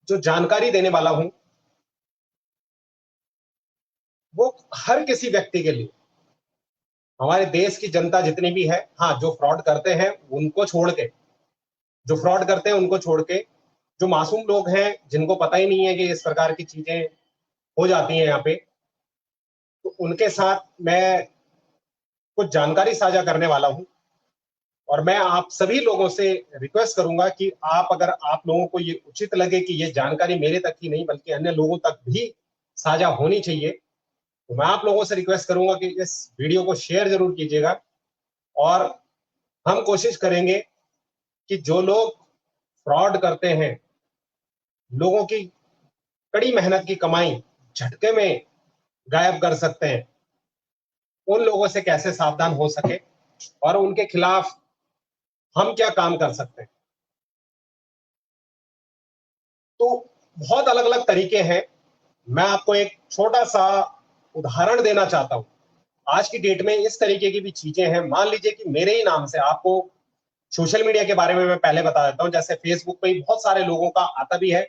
जो जानकारी देने वाला हूं वो हर किसी व्यक्ति के लिए, हमारे देश की जनता जितनी भी है, हाँ, जो फ्रॉड करते हैं उनको छोड़ के, जो फ्रॉड करते हैं उनको छोड़ के, जो मासूम लोग हैं जिनको पता ही नहीं है कि इस प्रकार की चीजें हो जाती हैं यहाँ पे, तो उनके साथ मैं कुछ जानकारी साझा करने वाला हूं। और मैं आप सभी लोगों से रिक्वेस्ट करूंगा कि आप, अगर आप लोगों को ये उचित लगे कि ये जानकारी मेरे तक ही नहीं बल्कि अन्य लोगों तक भी साझा होनी चाहिए, तो मैं आप लोगों से रिक्वेस्ट करूंगा कि इस वीडियो को शेयर जरूर कीजिएगा। और हम कोशिश करेंगे कि जो लोग फ्रॉड करते हैं, लोगों की कड़ी मेहनत की कमाई झटके में गायब कर सकते हैं, उन लोगों से कैसे सावधान हो सके और उनके खिलाफ हम क्या काम कर सकते हैं। तो बहुत अलग अलग तरीके हैं। मैं आपको एक छोटा सा उदाहरण देना चाहता हूं। आज की डेट में इस तरीके की भी चीजें हैं। मान लीजिए कि मेरे ही नाम से, आपको सोशल मीडिया के बारे में मैं पहले बता देता हूं। जैसे फेसबुक पे बहुत सारे लोगों का आता भी है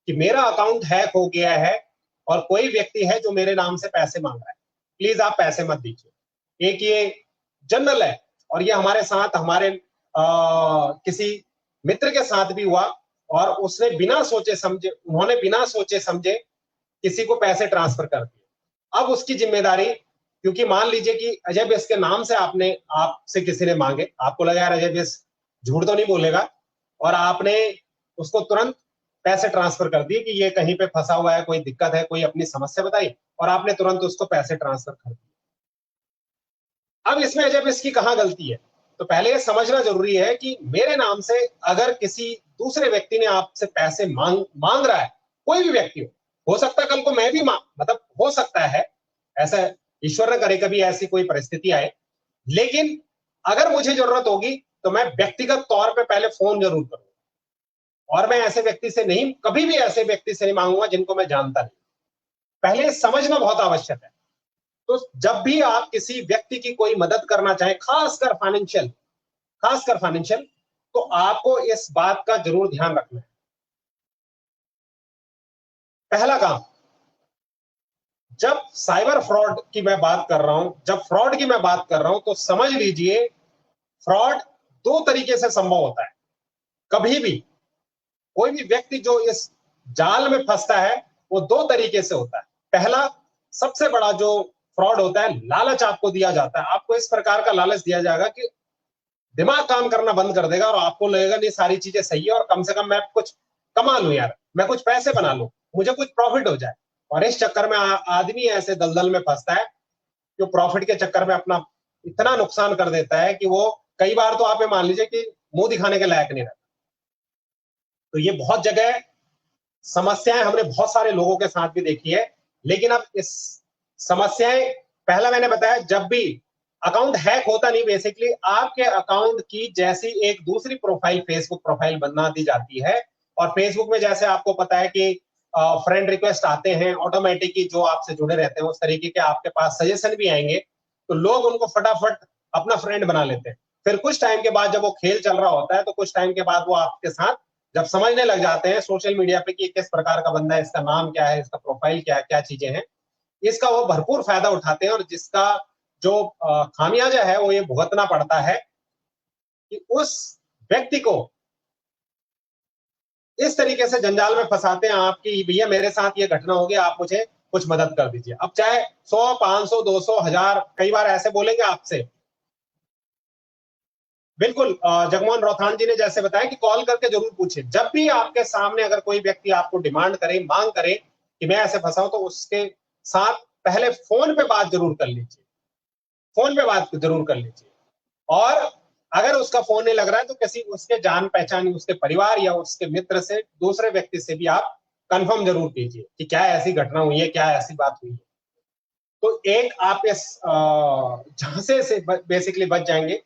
कि मेरा अकाउंट हैक हो गया है और कोई व्यक्ति है जो मेरे नाम से पैसे मांग रहा है, प्लीज आप पैसे मत दीजिए। एक ये जनरल है, और ये हमारे साथ, हमारे किसी मित्र के साथ भी हुआ, और उसने बिना सोचे समझे, उन्होंने बिना सोचे समझे किसी को पैसे ट्रांसफर कर दिए। अब उसकी जिम्मेदारी, क्योंकि मान लीजिए कि अजय बेस के नाम से आपसे किसी ने मांगे, आपको लगा यार अजय बेस झूठ तो नहीं बोलेगा, और आपने उसको तुरंत पैसे ट्रांसफर कर दिए कि ये कहीं पे फंसा हुआ है, कोई दिक्कत है, कोई अपनी समस्या बताई, और आपने तुरंत उसको पैसे ट्रांसफर कर दिए। अब इसमें अजय बेस की कहां गलती है? तो पहले ये समझना जरूरी है कि मेरे नाम से अगर किसी दूसरे व्यक्ति ने आपसे पैसे मांग रहा है, कोई भी व्यक्ति हो सकता है कल को मैं भी मतलब हो सकता है ऐसा, ईश्वर न करे कभी ऐसी कोई परिस्थिति आए, लेकिन अगर मुझे जरूरत होगी तो मैं व्यक्तिगत तौर पे पहले फोन जरूर करूंगा, और मैं ऐसे व्यक्ति से नहीं, कभी भी ऐसे व्यक्ति से नहीं मांगूंगा जिनको मैं जानता नहीं। पहले समझना बहुत आवश्यक है। तो जब भी आप किसी व्यक्ति की कोई मदद करना चाहें, खासकर फाइनेंशियल, तो आपको इस बात का जरूर ध्यान रखना है। पहला काम, जब साइबर फ्रॉड की मैं बात कर रहा हूं, जब फ्रॉड की मैं बात कर रहा हूं, तो समझ लीजिए फ्रॉड दो तरीके से संभव होता है। कभी भी कोई भी व्यक्ति जो इस जाल में फंसता है वो दो तरीके से होता है। पहला, सबसे बड़ा जो फ्रॉड होता है, लालच आपको दिया जाता है। आपको इस प्रकार का लालच दिया जाएगा कि दिमाग काम करना बंद कर देगा और आपको लगेगा नहीं सारी चीजें सही है और कम से कम मैं कुछ कमा लूं यार, मैं कुछ पैसे बना लूं, मुझे कुछ प्रॉफिट हो जाए। और इस चक्कर में आदमी ऐसे दलदल में फंसता है जो प्रॉफिट के चक्कर में अपना इतना नुकसान कर देता है कि वो कई बार तो आप ये मान लीजिए कि मुंह दिखाने के लायक नहीं रहता। तो ये बहुत जगह समस्याएं हमने बहुत सारे लोगों के साथ भी देखी है। लेकिन अब इस समस्याएं, पहला मैंने बताया, जब भी अकाउंट हैक होता नहीं, बेसिकली आपके अकाउंट की जैसी एक दूसरी प्रोफाइल, फेसबुक प्रोफाइल बना दी जाती है, और फेसबुक में जैसे आपको पता है कि फ्रेंड रिक्वेस्ट आते हैं ऑटोमेटिकली, जो आपसे जुड़े रहते हैं उस तरीके के आपके पास सजेशन भी आएंगे, तो लोग उनको फटाफट अपना फ्रेंड बना लेते हैं। फिर कुछ टाइम के बाद जब वो खेल चल रहा होता है, तो कुछ टाइम के बाद वो आपके साथ जब समझने लग जाते हैं सोशल मीडिया पे कि किस प्रकार का बंदा है, इसका नाम क्या है, इसका प्रोफाइल क्या है, क्या चीजें हैं, इसका वो भरपूर फायदा उठाते हैं। और जिसका जो खामियाजा है वो ये भुगतना पड़ता है कि उस व्यक्ति को इस तरीके से जंजाल में फंसाते हैं आपकी, भैया मेरे साथ ये घटना हो गई, आप मुझे कुछ मदद कर दीजिए। अब चाहे 100, 500, 200, 1000, कई बार ऐसे बोलेंगे आपसे। बिल्कुल, जगमोहन रौथान जी ने जैसे बताया कि कॉल करके जरूर पूछे। जब भी आपके सामने अगर कोई व्यक्ति आपको डिमांड करे, मांग करे कि मैं ऐसे फंसा हूं, तो उसके साथ पहले फोन पे बात जरूर कर लीजिए, फोन पे बात जरूर कर लीजिए। और अगर उसका फोन नहीं लग रहा है तो किसी उसके जान पहचान, उसके परिवार या उसके मित्र से, दूसरे व्यक्ति से भी आप कंफर्म जरूर कीजिए कि क्या ऐसी घटना हुई है, क्या ऐसी बात हुई है। तो एक आप इस झांसे से बेसिकली बच जाएंगे